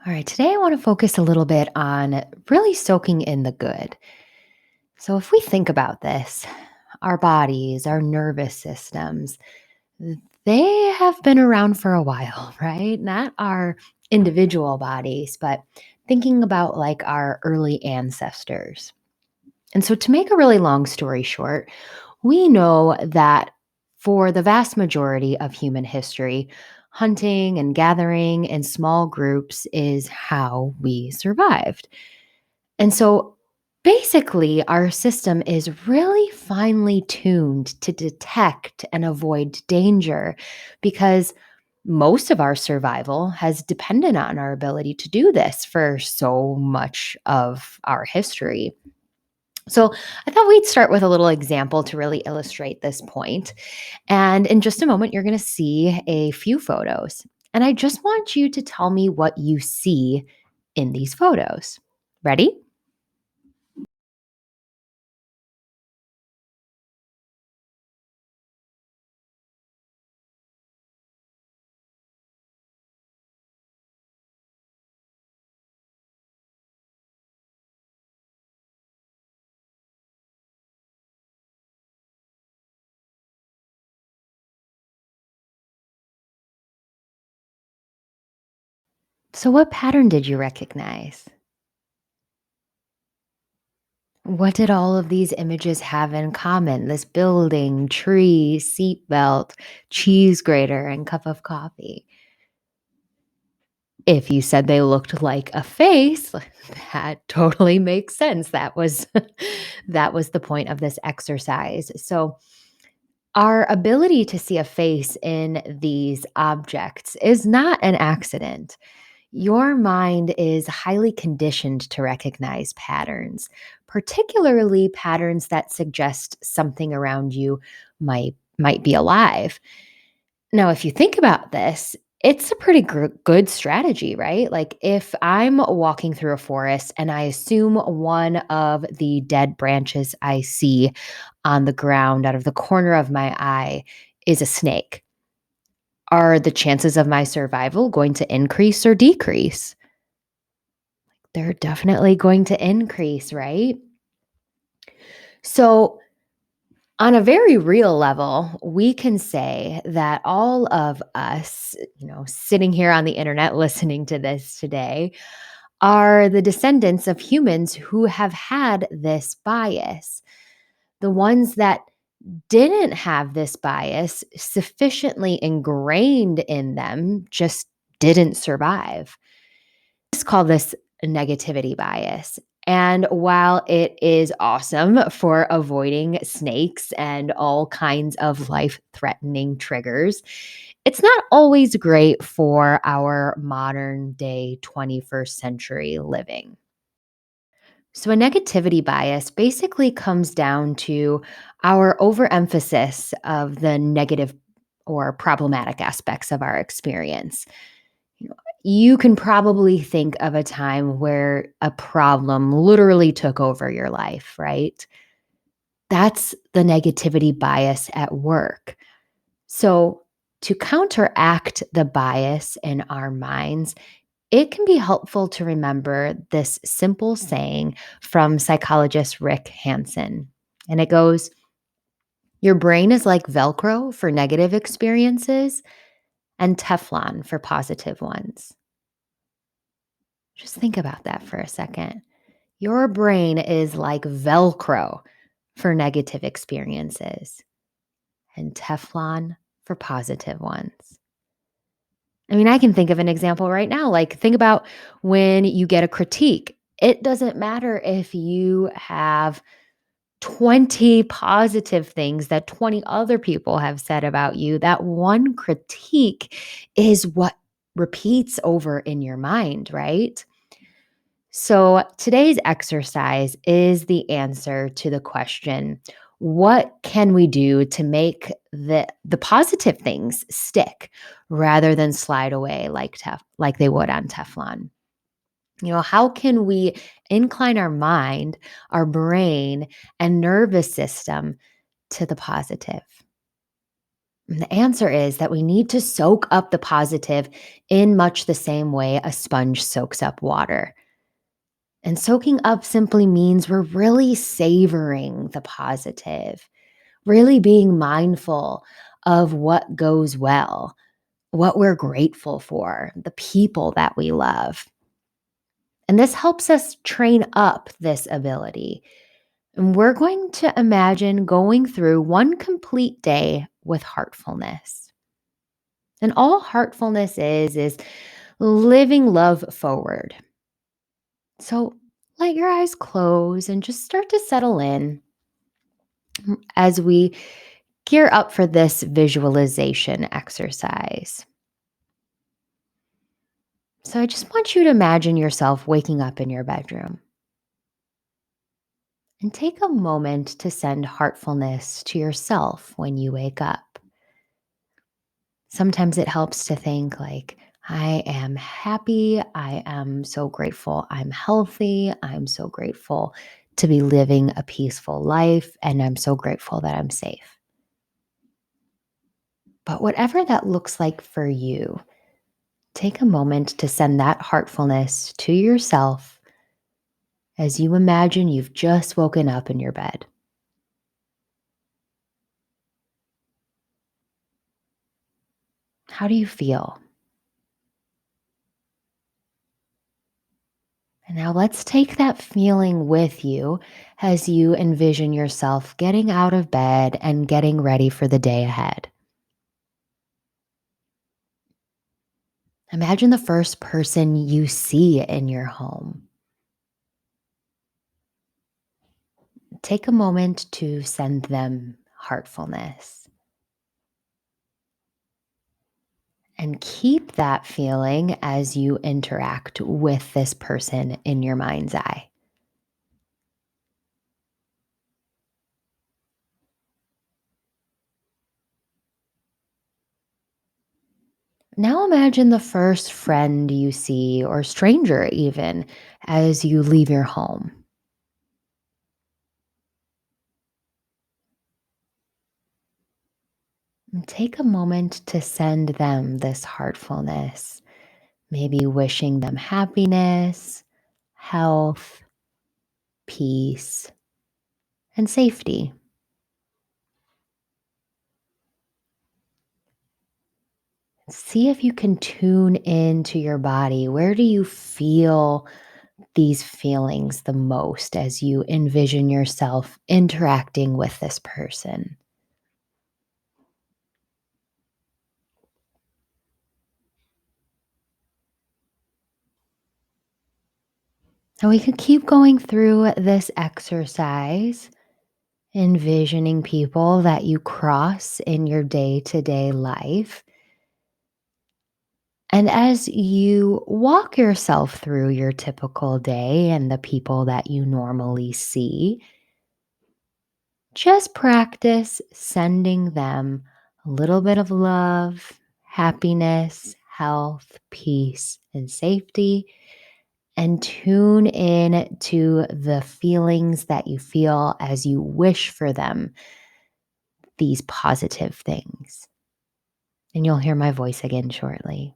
All right, today I want to focus a little bit on really soaking in the good. So, if we think about this, our bodies, our nervous systems, they have been around for a while, right? Not our individual bodies, but thinking about like our early ancestors. And so, to make a really long story short, we know that for the vast majority of human history, hunting and gathering in small groups is how we survived. And so basically, our system is really finely tuned to detect and avoid danger because most of our survival has depended on our ability to do this for so much of our history. So, I thought we'd start with a little example to really illustrate this point. And in just a moment, you're going to see a few photos. And I just want you to tell me what you see in these photos. Ready? So, what pattern did you recognize? What did all of these images have in common? This building, tree, seatbelt, cheese grater, and cup of coffee. If you said they looked like a face, that totally makes sense. That was that was the point of this exercise. So, our ability to see a face in these objects is not an accident. Your mind is highly conditioned to recognize patterns, particularly patterns that suggest something around you might be alive. Now, if you think about this, it's a pretty good strategy, right? Like if I'm walking through a forest and I assume one of the dead branches I see on the ground out of the corner of my eye is a snake, are the chances of my survival going to increase or decrease? They're definitely going to increase, right? So, on a very real level, we can say that all of us, sitting here on the internet listening to this today, are the descendants of humans who have had this bias. The ones that didn't have this bias sufficiently ingrained in them just didn't survive. Let's call this a negativity bias. And while it is awesome for avoiding snakes and all kinds of life threatening triggers, it's not always great for our modern day 21st century living. So, a negativity bias basically comes down to our overemphasis of the negative or problematic aspects of our experience. You know, you can probably think of a time where a problem literally took over your life, right? That's the negativity bias at work. So, to counteract the bias in our minds, it can be helpful to remember this simple saying from psychologist Rick Hansen. And it goes, your brain is like Velcro for negative experiences and Teflon for positive ones. Just think about that for a second. Your brain is like Velcro for negative experiences and Teflon for positive ones. I mean, I can think of an example right now. Like, think about when you get a critique. It doesn't matter if you have 20 positive things that 20 other people have said about you. That one critique is what repeats over in your mind, right? So, today's exercise is the answer to the question, what can we do to make the positive things stick rather than slide away like they would on Teflon? How can we incline our mind, our brain, and nervous system to the positive? And the answer is that we need to soak up the positive in much the same way a sponge soaks up water. And soaking up simply means we're really savoring the positive, really being mindful of what goes well, what we're grateful for, the people that we love. And this helps us train up this ability. And we're going to imagine going through one complete day with heartfulness. And all heartfulness is living love forward. So let your eyes close and just start to settle in as we gear up for this visualization exercise. So I just want you to imagine yourself waking up in your bedroom and take a moment to send heartfulness to yourself when you wake up. Sometimes it helps to think like, I am happy. I am so grateful I'm healthy. I'm so grateful to be living a peaceful life. And I'm so grateful that I'm safe. But whatever that looks like for you, take a moment to send that heartfulness to yourself as you imagine you've just woken up in your bed. How do you feel? And now let's take that feeling with you as you envision yourself getting out of bed and getting ready for the day ahead. Imagine the first person you see in your home. Take a moment to send them heartfulness and keep that feeling as you interact with this person in your mind's eye. Now imagine the first friend you see, or stranger even, as you leave your home. And take a moment to send them this heartfulness, maybe wishing them happiness, health, peace, and safety. See if you can tune into your body. Where do you feel these feelings the most as you envision yourself interacting with this person? And we could keep going through this exercise, envisioning people that you cross in your day to day life. And as you walk yourself through your typical day and the people that you normally see, just practice sending them a little bit of love, happiness, health, peace, and safety, and tune in to the feelings that you feel as you wish for them these positive things. And you'll hear my voice again shortly.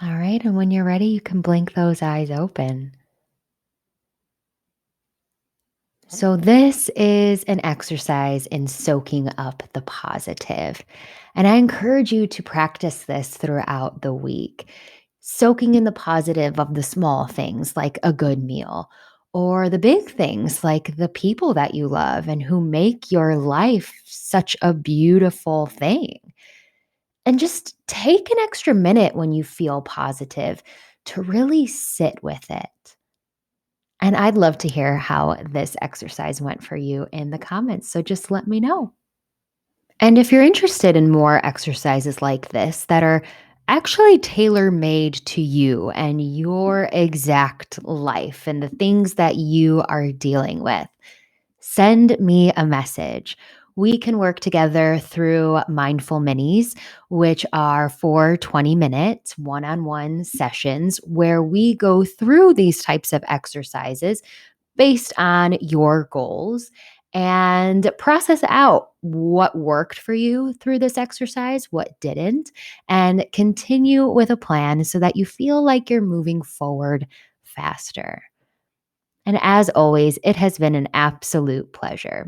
All right. And when you're ready, you can blink those eyes open. So, this is an exercise in soaking up the positive. And I encourage you to practice this throughout the week, soaking in the positive of the small things like a good meal, or the big things like the people that you love and who make your life such a beautiful thing. And just take an extra minute when you feel positive to really sit with it. And I'd love to hear how this exercise went for you in the comments. So just let me know. And if you're interested in more exercises like this that are actually tailor made to you and your exact life and the things that you are dealing with. Send me a message. We can work together through mindful minis, which are for 20 minutes one on one sessions where we go through these types of exercises based on your goals and process out what worked for you through this exercise, what didn't, and continue with a plan so that you feel like you're moving forward faster. And as always, it has been an absolute pleasure.